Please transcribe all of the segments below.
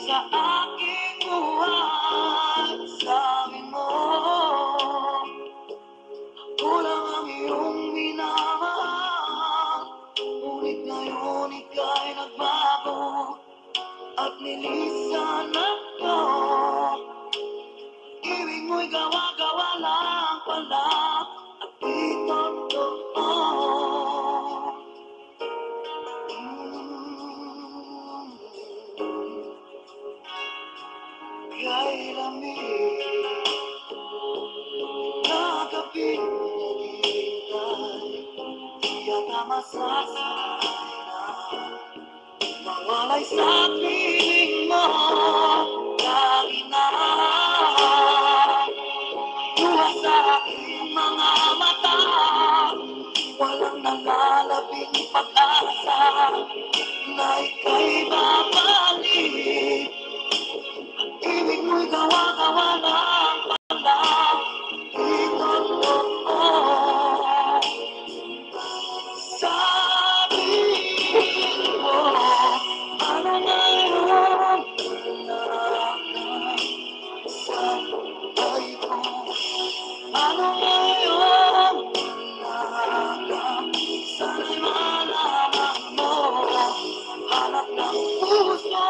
sa aking buhay. Sabi mo, kulang ang iyong minamahal, ngunit ngayon ika'y nagbago at nilisan ako. Ibig mo'y gawa-gawa lang pala at di totoo. Kay lamig na gabing naghihintay, di yata masasakay na mawalay sa piling mo. Lagi na luha sa aking mga mata, walang nalalabing pag-asa na ika'y babalik. Ibig mo'y gawa-gawa lang pala, di totoo. Sabihin mo, ano ngayon na sa buhay ko? Ano ngayon na sana'y malaman mo? Hanap ng puso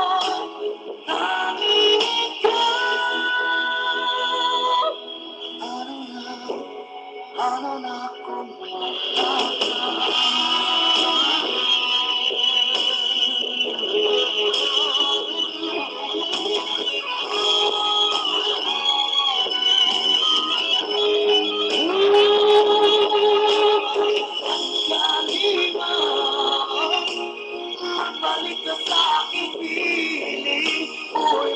tanging ikaw. Ano na kung wala ka? Magbalik ka sa aking piling, uy,